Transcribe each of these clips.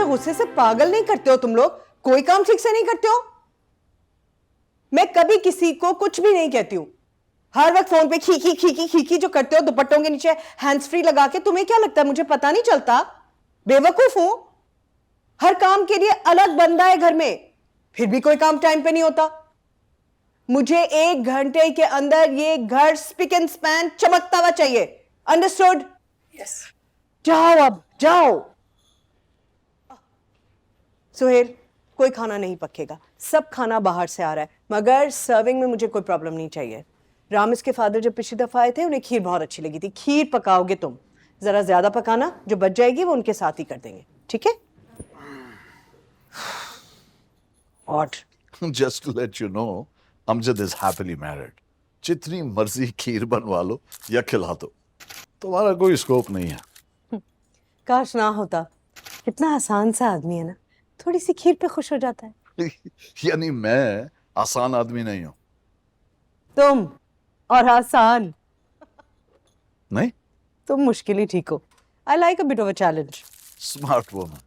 गुस्से से पागल नहीं करते हो तुम लोग? कोई काम ठीक से नहीं करते हो? मैं कभी किसी को कुछ भी नहीं कहती हूं। हर वक्त फोन पे खीखी खीखी खीखी जो करते हो दुपट्टों के नीचे हैंड्स फ्री लगा के। तुम्हें क्या लगता है मुझे पता नहीं चलता? बेवकूफ हूं? हर काम के लिए अलग बंदा है घर में, फिर भी कोई काम टाइम पे नहीं होता। मुझे 1 घंटे के अंदर ये घर स्पिक एंड स्पैन चमकता हुआ चाहिए। अंडरस्टूड? यस। जाओ, अब जाओ। सुहेल, कोई खाना नहीं पकेगा, सब खाना बाहर से आ रहा है, मगर सर्विंग में मुझे कोई प्रॉब्लम नहीं चाहिए। रामिस के फादर जब पिछली दफा आए थे उन्हें खीर बहुत अच्छी लगी थी। खीर पकाओगे तुम, जरा ज्यादा पकाना, जो बच जाएगी वो उनके साथ ही कर देंगे, ठीक है? और Just to let you know, Amjad is happily married. जितनी मर्जी खीर बनवा लो या खिला दो, तुम्हारा कोई स्कोप नहीं है। काश ना होता, कितना आसान सा आदमी है ना, थोड़ी सी खीर पे खुश हो जाता है। यानी मैं आसान आदमी नहीं हूं? तुम और आसान नहीं? तुम मुश्किल ही ठीक हो। I like a bit of a challenge. Smart woman.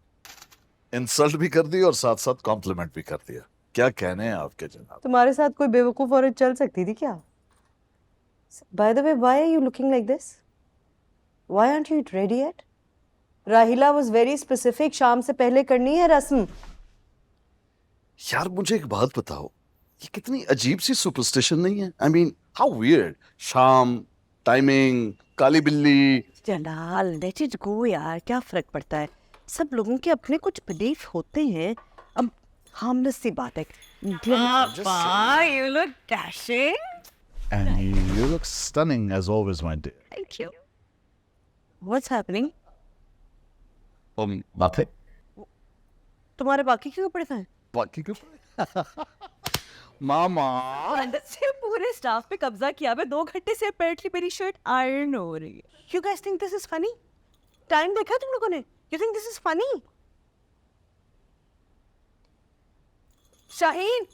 Insult भी कर दी और साथ साथ कॉम्प्लीमेंट भी कर दिया। क्या कहने हैं आपके जनाब? तुम्हारे साथ कोई बेवकूफ औरत चल सकती थी क्या? By the way, why are you looking like this? Why aren't you ready yet? Rahila was very specific, शाम से पहले करनी है रस्म। यार मुझे एक बात बताओ, ये कितनी अजीब सी सुपरस्टिशन नहीं है? I mean how weird. शाम, टाइमिंग, काली बिल्ली। जलाल, लेट इट गो यार, क्या फर्क पड़ता है? सब लोगों के अपने कुछ बिलीफ होते हैं। अब हार्मलेस सी बात है। Papa, you look dashing. And you look stunning as always, my dear. Thank you. What's happening? बातें तुम्हारे बाकी क्यों कपड़े थे? बाकी क्यों? मामा। अंदर से पूरे स्टाफ पे कब्जा किया। मैं 2 घंटे से अपेरेंटली मेरी शर्ट आयरन हो रही है। You guys think this is funny? Time देखा तुम लोगों ने? You think this is funny? Shaheen,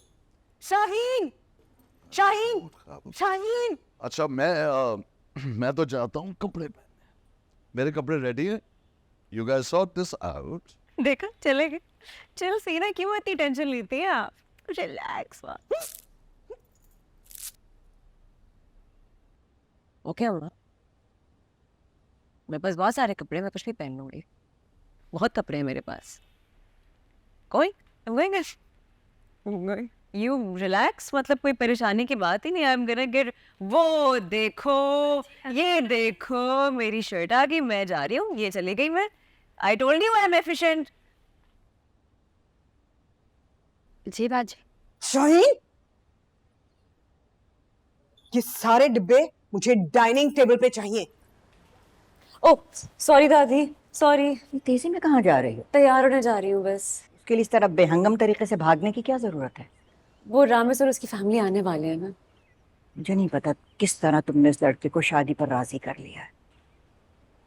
Shaheen, Shaheen, Shaheen. अच्छा मैं तो जाता हूँ कपड़े पहनने। मेरे कपड़े रेडी हैं? You guys sort this out. देखा, चले गए। चल सीना, क्यों इतनी टेंशन लेती हैं आप? रिलैक्स हुआ। ओके हुआ। मेरे पास बहुत सारे कपड़े, मैं कुछ भी पहन लूंगी। बहुत कपड़े हैं मेरे पास। कोई यू रिलैक्स, मतलब कोई परेशानी की बात ही नहीं। I am gonna get. वो देखो, ये देखो, मेरी शर्ट आ गई, मैं जा रही हूँ, ये चली गई। मैं I told you I am efficient. जी बाजी। शाहीन, ये सारे डिब्बे मुझे डाइनिंग टेबल पे चाहिए। ओ सॉरी दादी, सॉरी। तेजी में कहाँ जा रही हो? तैयार होने जा रही हूँ बस। उसके लिए इस तरह बेहंगम तरीके से भागने की क्या जरूरत है? वो रामेश और उसकी फैमिली आने वाले हैं ना। मुझे नहीं पता किस तरह तुमने इस लड़के को शादी पर राजी कर लिया है,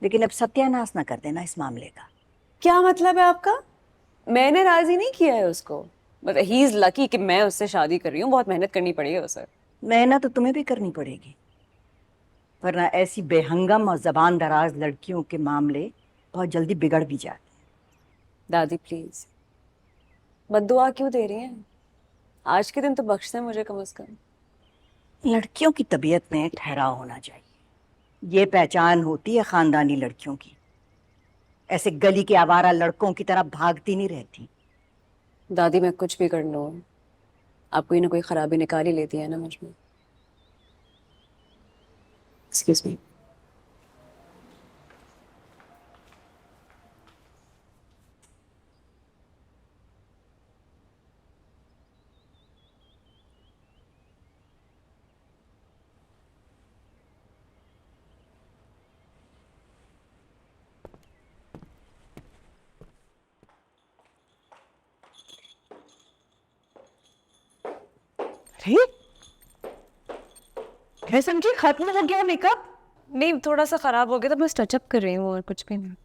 लेकिन अब सत्यानाश ना कर देना इस मामले का। क्या मतलब है आपका? मैंने राजी नहीं किया है उसको। मतलब ही इज लकी कि मैं उससे शादी कर रही हूँ। बहुत मेहनत करनी पड़ी है उसे। मेहनत तो तुम्हें भी करनी पड़ेगी, वरना ऐसी बेहंगम और जबान दराज लड़कियों के मामले बहुत जल्दी बिगड़ भी जाते हैं। दादी प्लीज, बद्दुआ क्यों दे रही हैं? आज के दिन तो बख्श दें मुझे कम से कम। लड़कियों की तबीयत में ठहराव होना चाहिए, ये पहचान होती है खानदानी लड़कियों की। ऐसे गली के आवारा लड़कों की तरह भागती नहीं रहती। दादी मैं कुछ भी कर लूँ, आप कोई ना कोई खराबी निकाल ही लेती है ना मुझ में। Excuse me. अरे क्या समझी, खत्म हो गया मेकअप? नहीं, थोड़ा सा खराब हो गया था, बस टचअप कर रही हूँ और कुछ भी नहीं।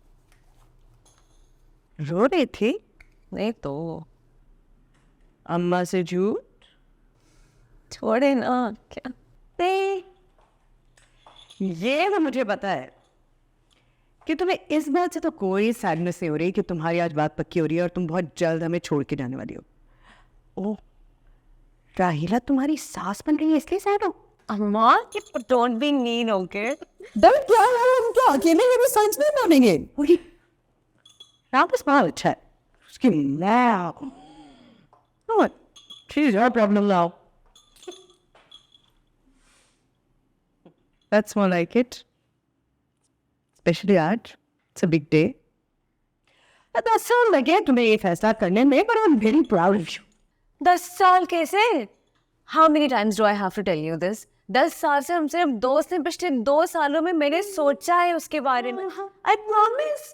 रो रही थी? नहीं तो अम्मा से झूठ? छोड़े ना। क्या? नहीं, ये तो मुझे पता है कि तुम्हें इस बात से तो कोई सैडनेस नहीं हो रही कि तुम्हारी आज बात पक्की हो रही है और तुम बहुत जल्द हमें छोड़ के जाने वाली हो। ओह, राहिला तुम्हारी सास बन रही है इसलिए सैड हो? अम्मा, डोंट बी मीन, ओके? दर्द क्या है, हम क्या अकेले में भी साइंस में बनेंगे? राम का स्माइल अच्छा है, उसकी मैं she's your problem now. That's more like it. Especially आज, it's a big day. 10 साल लगे तुम्हें ये फैसला करने में, but I'm very proud of you. 10 साल कैसे? How many times do I have to tell you this? 10 साल से हम सिर्फ दोस्त हैं। पिछले 2 सालों में मैंने सोचा है उसके बारे में। I promise.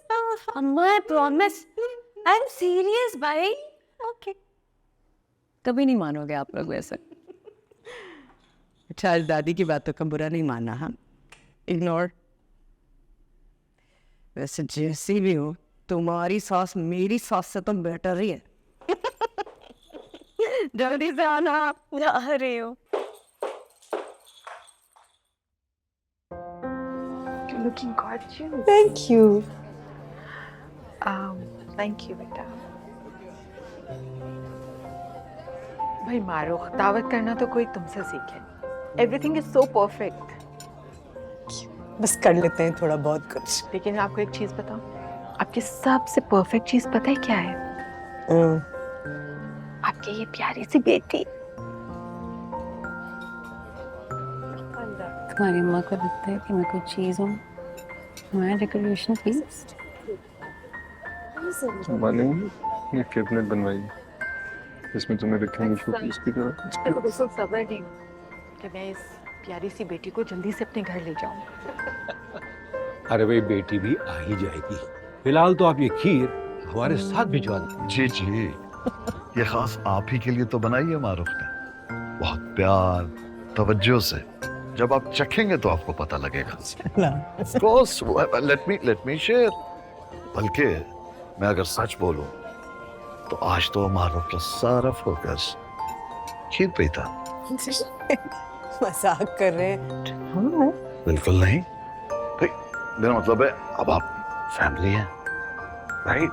अम्मा, I promise. I'm serious, भाई। Okay. कभी नहीं मानोगे आप लोग वैसे। अच्छा, आज दादी की बातों का बुरा नहीं मानना, हाँ? इग्नोर। वैसे जैसी भी हो, तुम्हारी सास मेरी सास से तो बेटर ही है। जल्दी से आना। आ रही हो। You're looking gorgeous. Thank you. Thank you, बेटा। भाई मारूख, दावत करना तो कोई तुमसे सीखे। Everything is so perfect. बस कर लेते हैं थोड़ा बहुत कुछ। लेकिन आपको एक चीज बताऊं, आपकी सबसे परफेक्ट चीज पता है क्या है? आपकी ये प्यारी सी बेटी। तुम्हारी अम्मा को लगता है कि मैं कोई चीज हूँ। हमारा डेकोरेशन प्लीज। मालूम ये कैबिनेट बनवाई इसमें तुम्हें रखेंगे शोपीस की तरह। बिल्कुल सब्र नहीं कि मैं इस प्यारी सी बेटी को जल्दी से अपने घर ले जाऊं। अरे भाई, बेटी भी आ ही जाएगी। फिलहाल तो आप ये खीर हमारे साथ भिजवा दें। जी जी, ये खास आप ही के लिए तो बनाई है मारूफ ने, बहुत प्यार तवज्जो से। जब आप चखेंगे तो आपको पता लगेगा। Of course, let me share. बल्कि मैं अगर सच बोलूं तो आज तो मारूफ का सारा फोकस खीर पे ही था। मजाक कर रहे हैं? बिल्कुल नहीं भाई, मेरा मतलब है अब आप फैमिली हैं, राइट?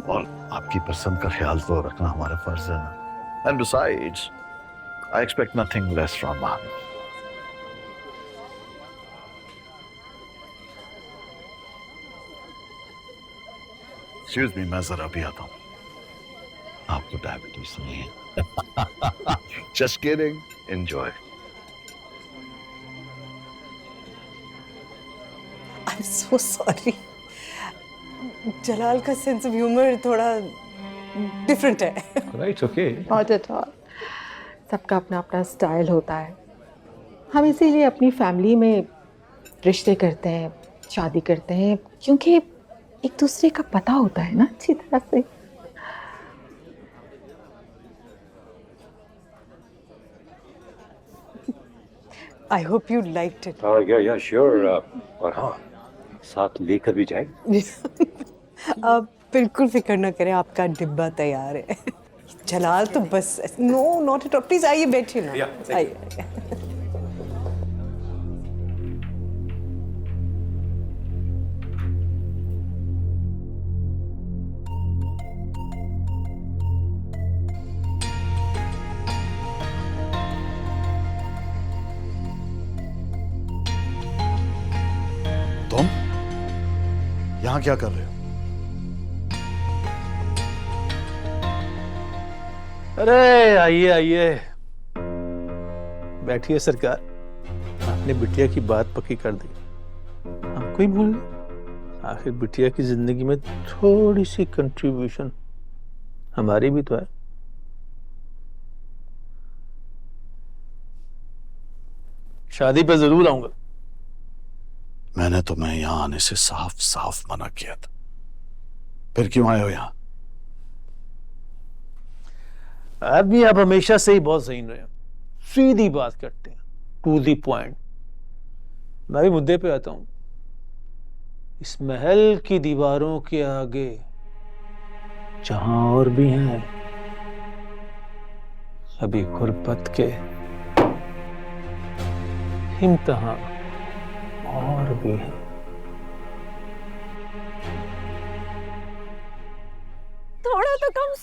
और आपकी पसंद का ख्याल तो रखना हमारा फर्ज है ना। And besides I expect nothing less from Maroof. Excuse me, मैं जरा भी आता हूँ। आपको डायबिटीज नहीं है। Just kidding, enjoy. I am so sorry. Jalal का सेंस ऑफ ह्यूमर थोड़ा डिफरेंट है। Right, okay. Not at all. सबका अपना अपना स्टाइल होता है। हम इसीलिए अपनी फैमिली में रिश्ते करते हैं, शादी करते हैं, क्योंकि एक दूसरे का पता होता है ना अच्छी तरह से। I hope you liked it. या श्योर। और हाँ, साथ लेकर भी जाए। आप बिल्कुल फिक्र ना करें, आपका डिब्बा तैयार है। जलाल तो बस no not at all. Please आइए, बैठिए ना। आइए। तुम यहाँ क्या कर रहे हो? अरे आइए आइए, बैठिए सरकार। आपने बिटिया की बात पक्की कर दी। हमको ही भूल गए। आखिर बिटिया की जिंदगी में थोड़ी सी कंट्रीब्यूशन हमारी भी तो है। शादी पे जरूर आऊंगा। मैंने तुम्हें यहाँ आने से साफ साफ मना किया था, फिर क्यों आए हो यहाँ? आदमी आप हमेशा से ही बहुत सही रहे हैं, सीधी बात करते हैं, टू दी पॉइंट। मैं भी मुद्दे पे आता हूं। इस महल की दीवारों के आगे जहां और भी हैं अभी गुर्बत के इम्तिहान और भी हैं।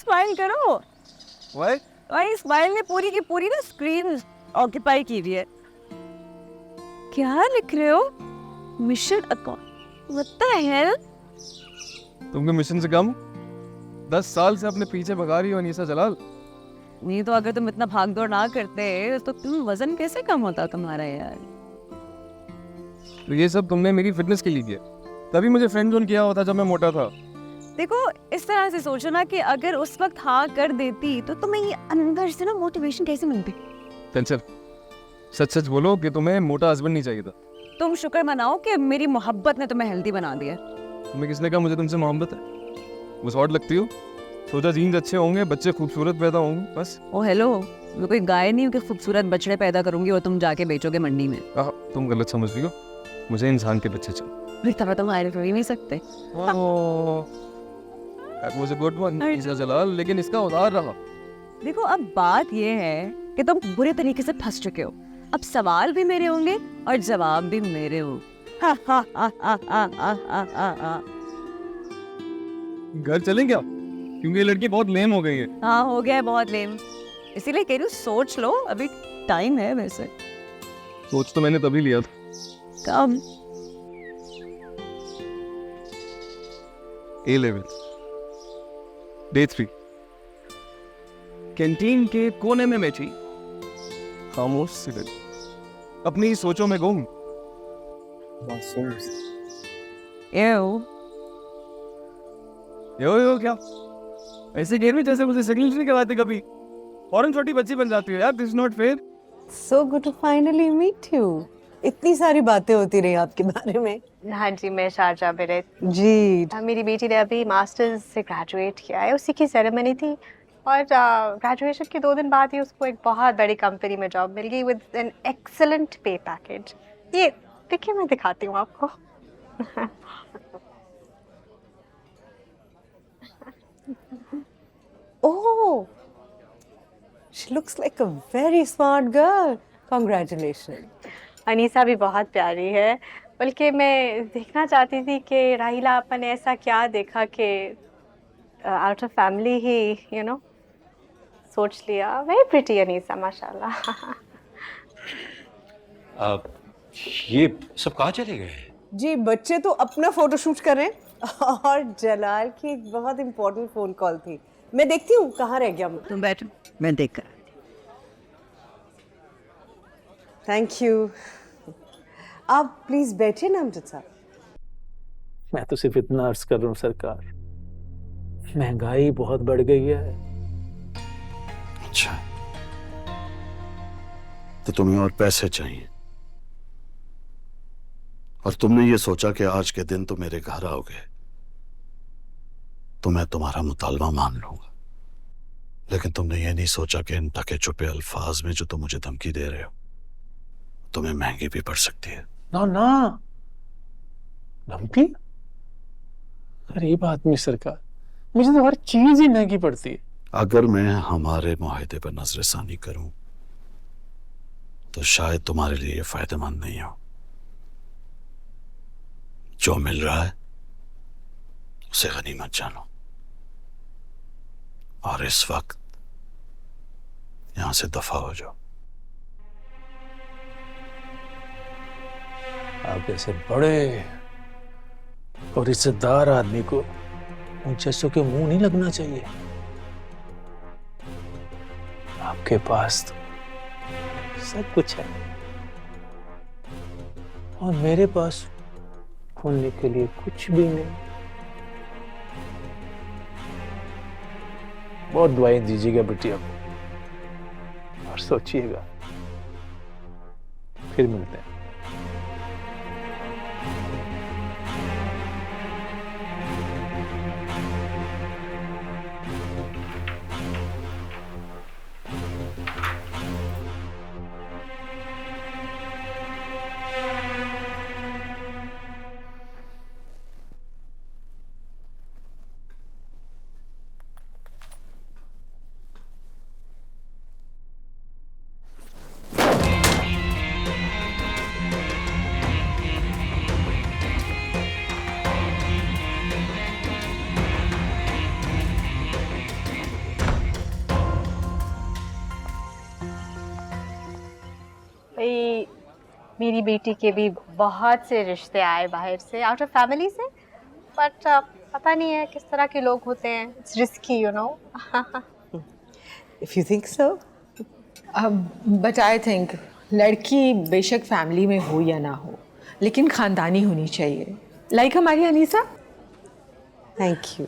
स्माइल करो। Why? भाई स्माइल ने पूरी की पूरी ना स्क्रीन ऑक्यूपाई की हुई है। क्या लिख रहे हो? Mission account. What the hell? तुमको मिशन से कम 10 साल से अपने पीछे भगा रही हो अनीसा जलाल। नहीं तो अगर तुम इतना भाग दौड़ ना करते तो तुम वजन कैसे कम होता तुम्हारा यार? तो ये सब तुमने मेरी फिटनेस के लिए किया, तभी मुझे फ्रेंड जोन किया होता जब मैं मोटा था। देखो इस तरह से सोचो ना कि अगर उस वक्त हाँ कर देती तो तुम्हें ये अंदर से ना मोटिवेशन कैसे मिलती? टेंशन, सच सच बोलो कि तुम्हें मोटा हस्बैंड नहीं चाहिए था। तुम शुक्र मनाओ कि मेरी मोहब्बत ने तुम्हें हेल्दी बना दिया। तुम्हें किसने कहा मुझे तुमसे मोहब्बत है? बस हॉट लगती हो, सोचा जीन्स अच्छे होंगे, बच्चे खूबसूरत पैदा होंगे, बस। ओ हेलो, मैं कोई गाय नहीं हूँ कि खूबसूरत बछड़े पैदा करूंगी और तुम जाके बेचोगे मंडी में। तुम गलत समझ रही हो, मुझे इंसान के बच्चे चाहिए। फिर तब तुम आयरन कर ही नहीं सकते। That was a good one, Anisa जलाल, लेकिन इसका उधार रहा। देखो अब बात ये है कि तुम बुरे तरीके से फंस चुके हो। अब सवाल भी मेरे होंगे और जवाब भी मेरे हो। घर चलें क्या? क्योंकि ये लड़की बहुत लेम हो गई है। हाँ हो गया है बहुत लेम, इसीलिए कह रही हूँ सोच लो, अभी टाइम है। वैसे सोच तो मैंने तभी लिया था। कब? A-level, Day 3, कैंटीन के कोने में बैठी खामोश सिगरेट, अपनी ही सोचों में गुम। यो क्या ऐसे गेम में जैसे मुझे सिग्नल नहीं करवाते कभी, फौरन छोटी बच्ची बन जाती है यार। This is not fair. So good to finally meet you. इतनी सारी बातें होती रही आपके बारे में। हाँ जी, मैं शारजा में रहती। जी मेरी बेटी ने अभी मास्टर्स से ग्रेजुएट किया है, उसी की सेरेमनी थी और ग्रेजुएशन के 2 दिन बाद ही उसको एक बहुत बड़ी कंपनी में जॉब मिल गई विद एन एक्सीलेंट पे पैकेज। ये देखिए, मैं दिखाती हूँ आपको। ओह, she looks like a very smart girl. Congratulations. Anisa भी बहुत प्यारी है, बल्कि मैं देखना चाहती थी कि राहिला अपन ने ऐसा क्या देखा कि आउट ऑफ फैमिली ही सोच लिया। वेरी प्रिटी अनीसा, माशाल्लाह। ये सब कहाँ चले गए? जी बच्चे तो अपना फोटोशूट कर रहे हैं और जलाल की एक बहुत इंपॉर्टेंट फोन कॉल थी। मैं देखती हूँ कहाँ रह गया। तुम बैठो, मैं देख कर। Thank you. आप प्लीज बैठिए ना अमजद साहब। मैं तो सिर्फ इतना अर्ज कर रहा हूँ सरकार, महंगाई बहुत बढ़ गई है। अच्छा, तो तुम्हें और पैसे चाहिए और तुमने ये सोचा कि आज के दिन तो मेरे घर आओगे तो मैं तुम्हारा मुतालबा मान लूंगा, लेकिन तुमने ये नहीं सोचा कि इन ढके छुपे अल्फाज में जो तुम मुझे धमकी दे रहे हो तुम्हें महंगी भी पड़ सकती है। ना ना, धमकी? गरीब आदमी सरकार, मुझे तो हर चीज ही महंगी पड़ती है। अगर मैं हमारे मुआहदे पर नजरसानी करूं तो शायद तुम्हारे लिए ये फायदेमंद नहीं हो। जो मिल रहा है उसे गनीमत जानो और इस वक्त यहां से दफा हो जाओ। आप ऐसे बड़े और इज्जतदार आदमी को उन जैसों के मुंह नहीं लगना चाहिए। आपके पास तो सब कुछ है और मेरे पास खोलने के लिए कुछ भी नहीं। बहुत दुआएं दीजिएगा बिटिया को और सोचिएगा। फिर मिलते हैं। मेरी बेटी के भी बहुत से रिश्ते आए बाहर से, आउट ऑफ फैमिली से, बट पता नहीं है किस तरह के लोग होते हैं. It's risky, you know. If you think so. But I think लड़की बेशक फैमिली में हो या ना हो, लेकिन खानदानी होनी चाहिए, लाइक हमारी Anisa. Thank you.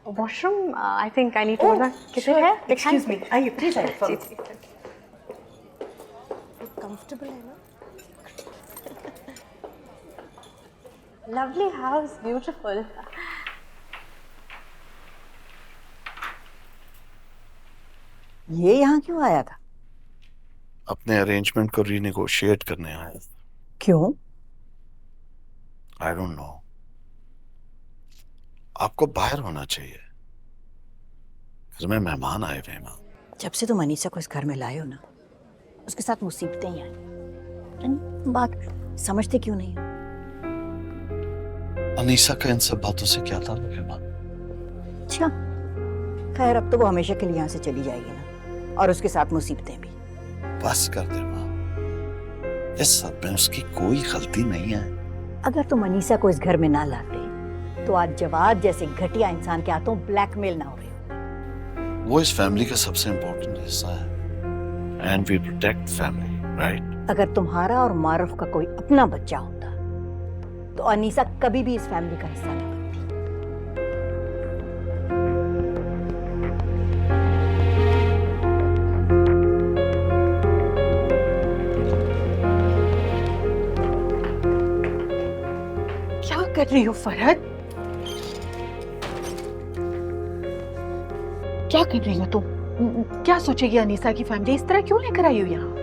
Washroom I think I need to go. किधर है? Excuse me. आइए प्लीज आइए. कंफर्टेबल है ना? Lovely house, beautiful. ये यहाँ क्यों आया था? अपने अरेंजमेंट को रीनेगोशिएट करने आया. क्यों? I don't know. आपको बाहर होना चाहिए. घर में मेहमान आए हुए हैं माँ. जब से तुम अनीसा को इस घर में लाए हो ना, उसके साथ मुसीबतें ही आई. बात समझते क्यों नहीं हो? अनीसा का इन सब बातों से क्या ताल्लुक है माँ? अच्छा, खैर अब तो वो हमेशा के लिए यहाँ से चली जाएगी ना, और उसके साथ मुसीबतें भी. बस कर दे माँ. इस सब में उसकी कोई गलती नहीं है. अगर तुम अनीसा को इस घर में ना लाते तो आज जवाद जैसे घटिया इंसान के हाथों ब्लैकमेल ना हो रहे हो. वो इस फैमिली का सबसे इम्पोर्टेंट हिस्सा है. And we protect family, right? अगर तुम्हारा और मारूफ का कोई अपना बच्चा होता तो अनीसा कभी भी इस फैमिली का हिस्सा ना बनती. क्या कर रही हो फरहद? क्या कर रही हो तुम? क्या सोचेगी अनीसा की फैमिली? इस तरह क्यों लेकर आई हो यहाँ?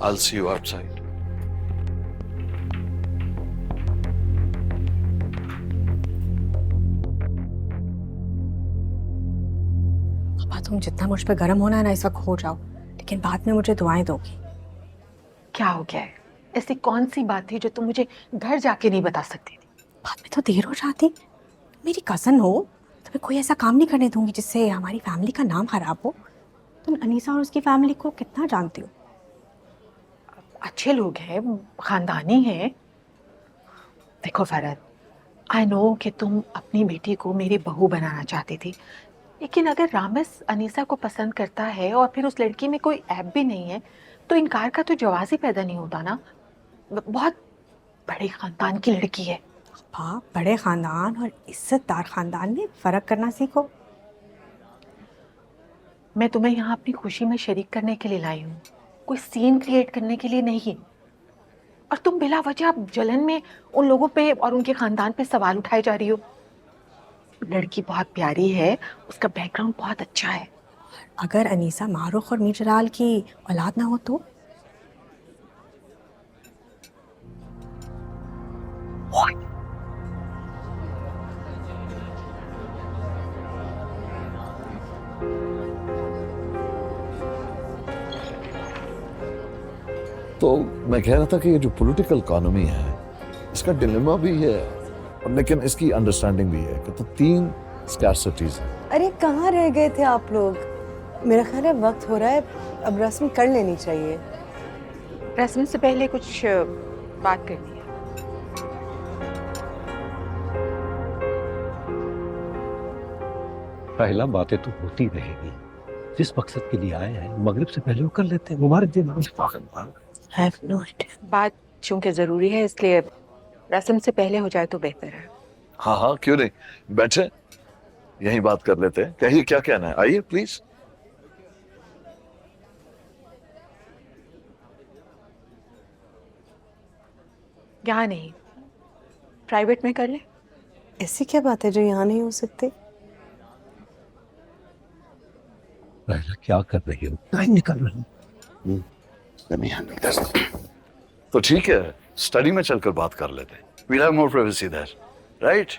I'll see you outside. पापा तुम जितना मुझ पे गर्म होना है ना इस वक्त हो जाओ, लेकिन बाद में मुझे दुआएं दोगी. क्या हो गया है? ऐसी कौन सी बात थी जो तुम मुझे घर जाके नहीं बता सकती थी? बाद में तो देर हो जाती. मेरी कज़न हो, तुम्हें कोई ऐसा काम नहीं करने दूंगी जिससे हमारी फैमिली का नाम खराब हो. तुम अनीसा और उसकी फैमिली को कितना जानती हो? अच्छे लोग हैं, खानदानी हैं. देखो फरहद, आई नो कि तुम अपनी बेटी को मेरी बहू बनाना चाहती थी, लेकिन अगर रामिस अनीसा को पसंद करता है और फिर उस लड़की में कोई ऐब भी नहीं है, तो इनकार का तो जवाब ही पैदा नहीं होता ना. बहुत बड़े खानदान की लड़की है. पापा, बड़े खानदान और इज्जतदार खानदान में फ़र्क करना सीखो. मैं तुम्हें यहाँ अपनी खुशी में शरीक करने के लिए लाई हूँ, कोई सीन क्रिएट करने के लिए नहीं. और तुम बिला वजह जलन में उन लोगों पे और उनके खानदान पे सवाल उठाए जा रही हो. लड़की बहुत प्यारी है, उसका बैकग्राउंड बहुत अच्छा है. अगर अनीसा मारूख और मीर जलाल की औलाद ना हो तो? तो मैं कह रहा था कि ये जो पॉलिटिकल इकोनॉमी है, इसका डिलेमा भी है, और लेकिन इसकी अंडरस्टैंडिंग भी है कि तो 3 स्कैरसिटीज हैं. अरे कहाँ रह गए थे आप लोग? मेरा ख्याल है वक्त हो रहा है, अब रस्म कर लेनी चाहिए. रस्म से पहले कुछ बात करनी है. पहला बातें तो होती रहेगी. जिस मकसद के लिए आए हैं मगरिब से पहले वो कर लेते हैं. मुबारक दिन. बात चूंकि जरूरी है इसलिए रस्म से पहले हो जाए तो बेहतर है. हाँ हाँ, क्यों नहीं, बैठे यहीं बात कर लेते हैं. कहिए क्या कहना है, आइए प्लीज. यहाँ नहीं, प्राइवेट में कर ले. ऐसी क्या बात है जो यहाँ नहीं हो सकती? पहला क्या कर रही हो? टाइम निकल रहा है. तो ठीक है, स्टडी में चलकर बात कर लेते हैं. We'll have more privacy there, right?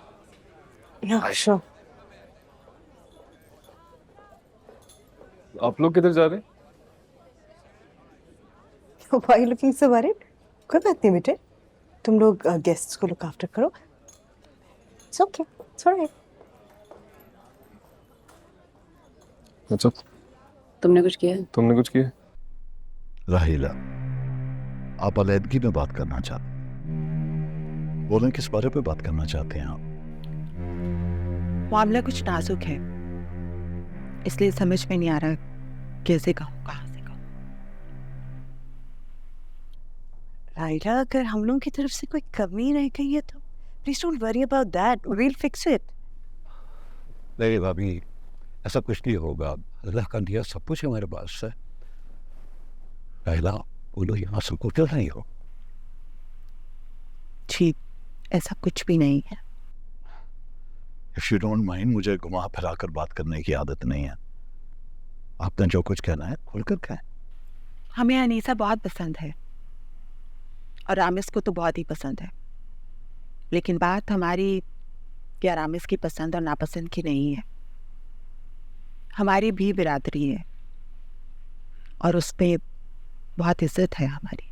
Yeah, sure. आप लोग किधर जा रहे हैं? Why are you looking so worried? कोई बात नहीं बेटे, तुम लोग गेस्ट्स को लुक आफ्टर करो. It's okay. It's alright. अच्छा, तुमने कुछ किया? तुमने कुछ किया? राहिला, आप अलैदगी में बात करना चाहते हैं? बोलें किस बारे पे बात करना चाहते हैं आप? मामला कुछ नाजुक है, इसलिए समझ में नहीं आ रहा कैसे कहूँ, कहाँ से कहूँ। राइला, अगर हम लोगों की तरफ से कोई कमी रह गई है तो please don't worry about that, we'll fix it. नहीं भाभी, ऐसा कुछ नहीं होगा, अल्लाह का दिया सब कुछ है हमारे पास से। राहिला, बोलो यहाँ सबको क्यों नहीं हो? ठीक, ऐसा कुछ भी नहीं है। इफ यू डोंट माइंड, मुझे घुमा फिरा कर बात करने की आदत नहीं है। आपने जो कुछ कहना है खुलकर कहें। हमें अनीसा बहुत पसंद है और रामिस को तो बहुत ही पसंद है, लेकिन बात हमारी या रामिस की पसंद और नापसंद की नहीं है। हमारी भी बिरादरी है और उस पे बहुत इज्जत है हमारी।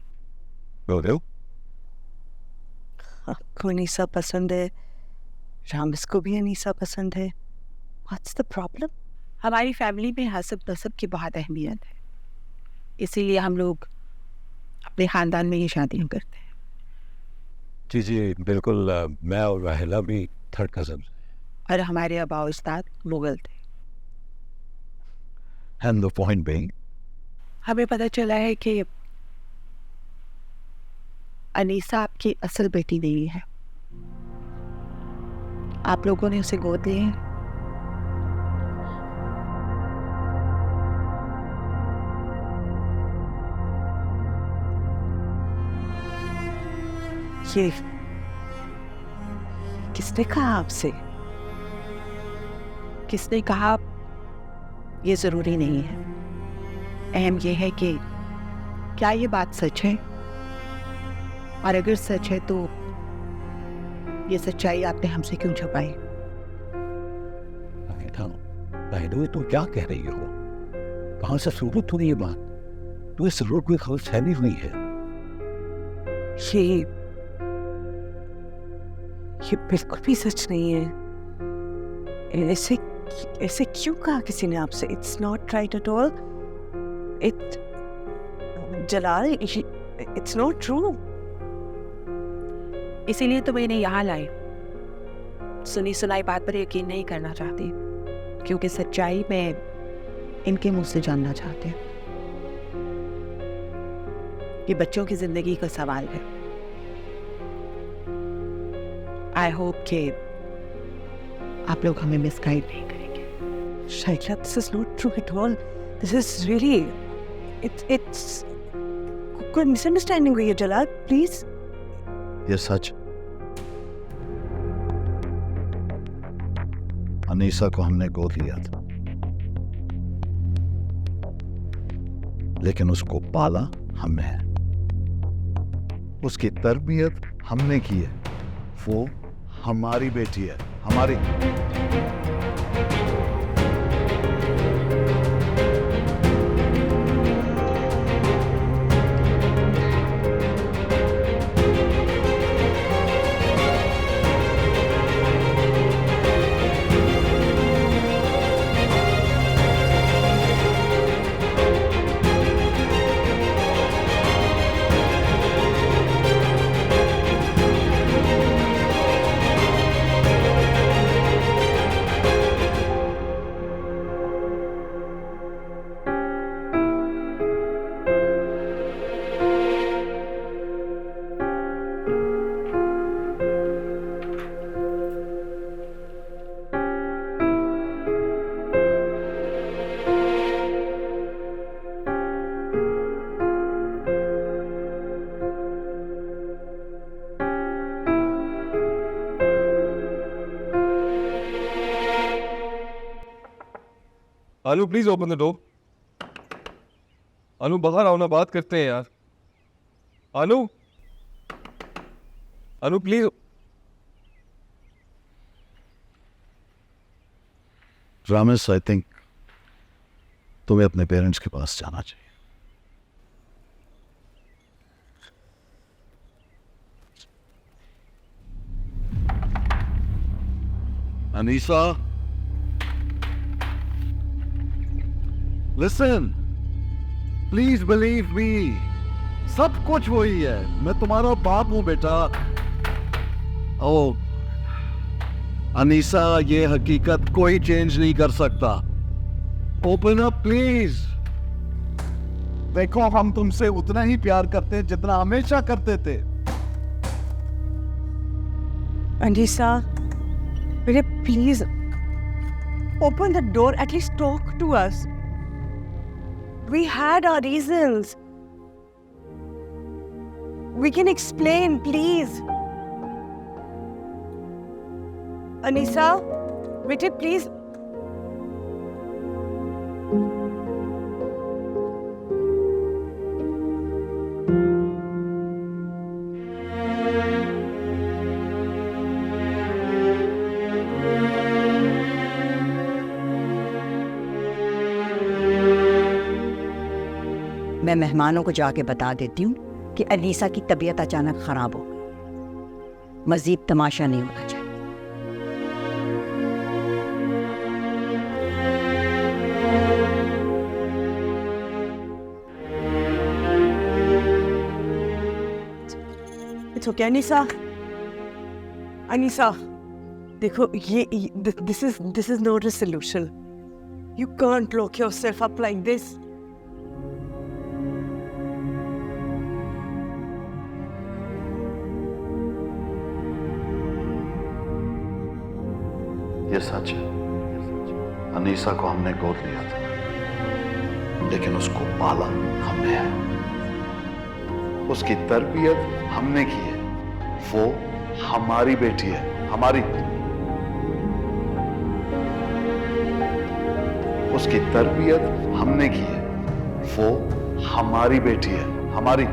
बोलो। आपको अनीसा पसंद है, रामिस को भी अनीसा पसंद है। What's the problem? हमारी फैमिली में हसब नसब की बहुत अहमियत है, इसीलिए हम लोग अपने ख़ानदान में ये शादियाँ करते हैं। जी जी बिल्कुल, मैं और राहिला भी थर्ड कज़न और हमारे आबा उस्ताद मुगल थे। एंड द पॉइंट बीइंग, हमें पता चला है कि अनीसा आपकी असल बेटी नहीं है, आप लोगों ने उसे गोद लिए हैं। ये किसने कहा आपसे? किसने कहा ये ज़रूरी नहीं है, अहम ये है कि क्या ये बात सच है, और अगर सच है तो ये सच्चाई आपने हमसे क्यों छुपाई? राहिला, तुम क्या कह रही हो? कहाँ से शुरू हुई ये बात? तो इस रोड कोई खबर फैली हुई है। ये बिल्कुल भी सच नहीं है। ऐसे ऐसे क्यों कहा किसी ने आपसे? It's not right at all. Jalal, it's not true. इसीलिए तो मैंने यहाँ लाई। सुनी सुनाई बात पर यकीन नहीं करना चाहती, क्योंकि सच्चाई मैं इनके मुंह से जानना चाहती हूँ। ये बच्चों की जिंदगी का सवाल है। आई होप कि आप लोग हमें मिसगाइड नहीं करेंगे। Shaila, this is not true at all. This is really it's कोई मिसअंडरस्टैंडिंग हुई है जलाल, प्लीज। ये सच। अनीसा को हमने गोद लिया था, लेकिन उसको पाला हमने है, उसकी तरबियत हमने की है। वो हमारी बेटी है, हमारी। अनु प्लीज ओपन द डोर। अनु बाहर आओ ना, बात करते हैं यार। अनु, अनु प्लीज। रामेश, आई थिंक तुम्हें अपने पेरेंट्स के पास जाना चाहिए। Anisa, listen, please believe me, सब कुछ वही है। मैं तुम्हारा बाप हूं बेटा। ओ अनीसा, ये हकीकत कोई चेंज नहीं कर सकता। Open up please. देखो, हम तुमसे उतना ही प्यार करते हैं जितना हमेशा करते थे। अनीसा, बेटे please open the door, at least talk to us. We had our reasons. We can explain, please. Anisa, बेटे please. मैं मेहमानों को जाके बता देती हूँ कि अनीसा की तबीयत अचानक खराब हो गई। मजीद तमाशा नहीं होना चाहिए। It's okay, Anisa. Anisa, देखो ये this is not a solution. You can't lock yourself up like this. ये सच है, अनीसा को हमने गोद लिया था, लेकिन उसको पाला हमने है। उसकी तरबियत हमने की है। वो हमारी बेटी है, हमारी। उसकी तरबियत हमने की है। वो हमारी बेटी है, हमारी।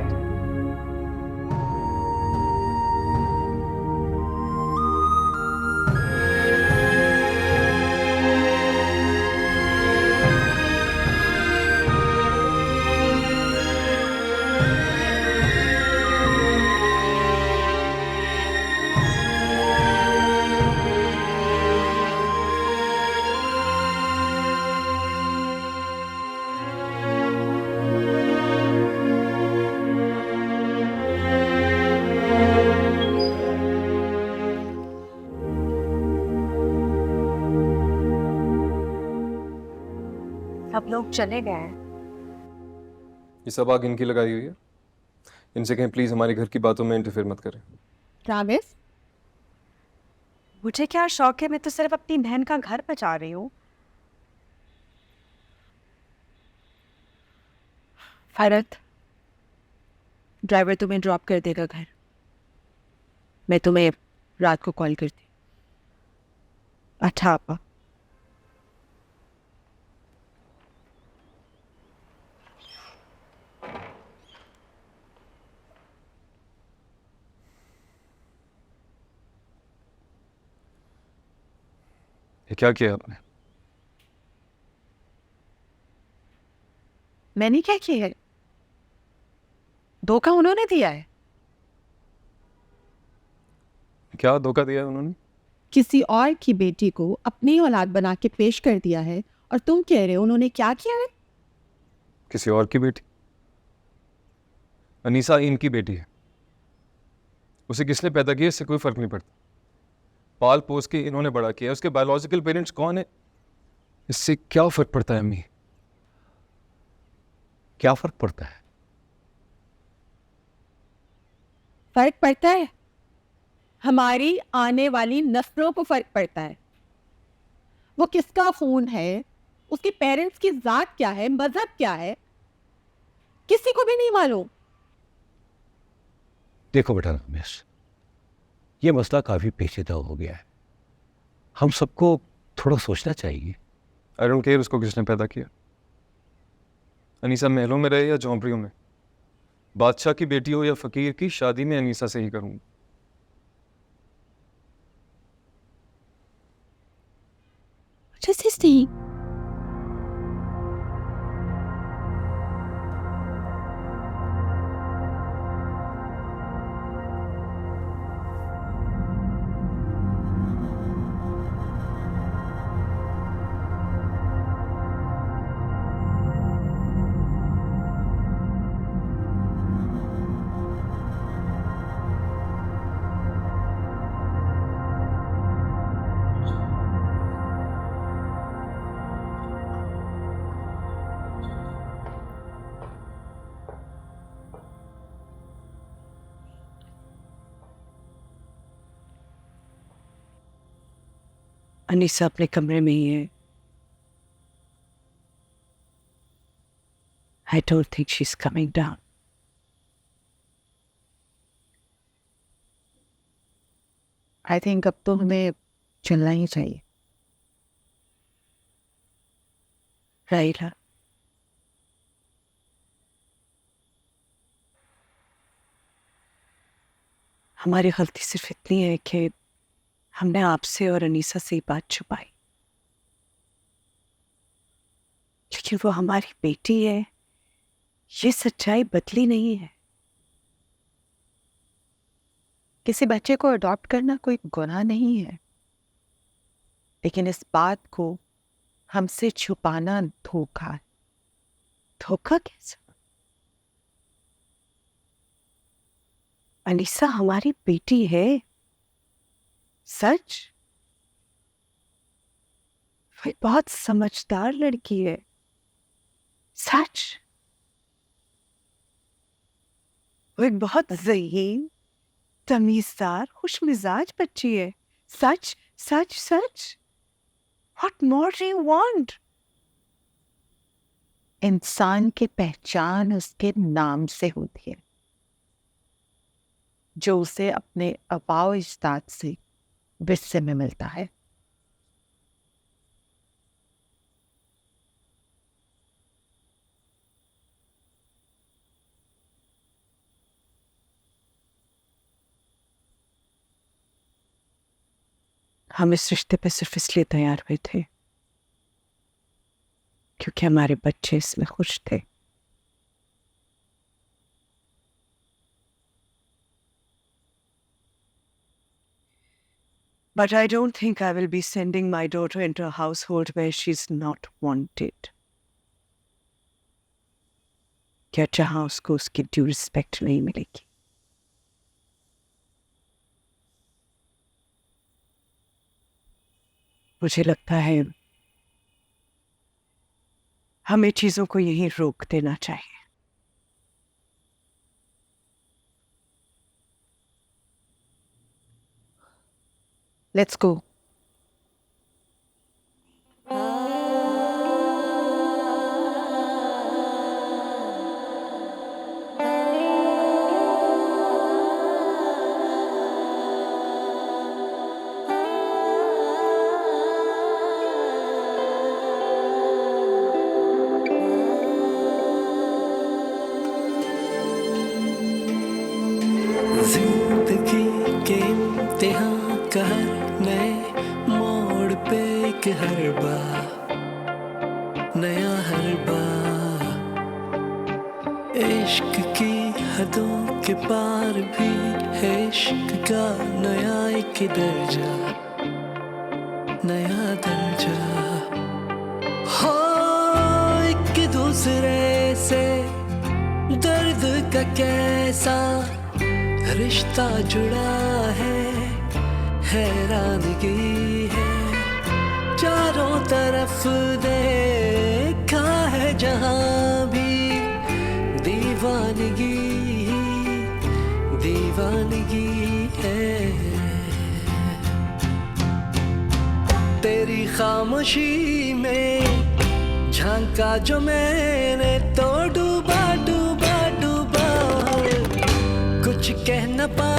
सब लोग चले गए हैं। ये सब आग इनकी लगाई हुई है। इनसे कहें प्लीज हमारे घर की बातों में इंटरफेयर मत करें। रामेश, मुझे क्या शौक है, मैं तो सिर्फ अपनी बहन का घर बचा रही हूँ। फारत, ड्राइवर तुम्हें ड्रॉप कर देगा घर। मैं तुम्हें रात को कॉल करती। अच्छा आपा। ये क्या किया आपने? मैंने क्या किया है? धोखा उन्होंने दिया है। क्या धोखा दिया उन्होंने? किसी और की बेटी को अपनी औलाद बना के पेश कर दिया है, और तुम कह रहे हो उन्होंने क्या किया है? किसी और की बेटी? अनीसा इनकी बेटी है। उसे किसने पैदा किया इससे कोई फर्क नहीं पड़ता। पाल पोस के इन्होंने बड़ा किया। उसके बायोलॉजिकल पेरेंट्स कौन है इससे क्या फर्क पड़ता है? अम्मी, क्या फर्क पड़ता है? फर्क पड़ता है। हमारी आने वाली नस्लों को फर्क पड़ता है। वो किसका खून है, उसके पेरेंट्स की जात क्या है, मजहब क्या है, किसी को भी नहीं मालूम। देखो बेटा रमेश, ये मसला काफी पेचीदा हो गया है। हम सबको थोड़ा सोचना चाहिए। आई डोंट केयर उसको किसने पैदा किया। अनीसा महलों में रहे या झोंपड़ियों में, बादशाह की बेटी हो या फकीर की, शादी में अनीसा से ही करूंगा। What is he saying? Anisa अपने कमरे में ही है। I don't think she's coming down. I think अब तो हमें चलना ही चाहिए। राहिला, हमारी गलती सिर्फ इतनी है कि हमने आपसे और अनीसा से ये बात छुपाई, लेकिन वो हमारी बेटी है, ये सच्चाई बदली नहीं है। किसी बच्चे को अडॉप्ट करना कोई गुनाह नहीं है, लेकिन इस बात को हमसे छुपाना धोखा है। धोखा कैसे? अनीसा हमारी बेटी है, सच। वो एक बहुत समझदार लड़की है, सच। वो एक बहुत ज़हीन, तमीज़दार, खुशमिजाज बच्ची है, सच सच सच। What more do you want? इंसान की पहचान उसके नाम से होती है, जो उसे अपने आबाओ अजदाद से विरसे में मिलता है। हम इस रिश्ते पे सिर्फ इसलिए तैयार हुए थे क्योंकि हमारे बच्चे इसमें खुश थे। But I don't think I will be sending my daughter into a household where she's not wanted. क्या जहां उसको उसकी ड्यू रिस्पेक्ट नहीं मिलेगी। मुझे लगता है हमें चीजों को यहीं रोक देना चाहिए। Let's go. जिंदगी के इम्तिहान का हर नए मोड़ पे एक हर बार नया हर बार। इश्क की हदों के पार भी है इश्क का नया एक दर्जा, नया दर्जा। हो एक दूसरे से दर्द का कैसा रिश्ता जुड़ा है, हैरानगी है। चारों तरफ देखा है जहां भी दीवानगी दीवानगी है। तेरी खामोशी में झांका जो मैंने तो डूबा डूबा डूबा, कुछ कह न पा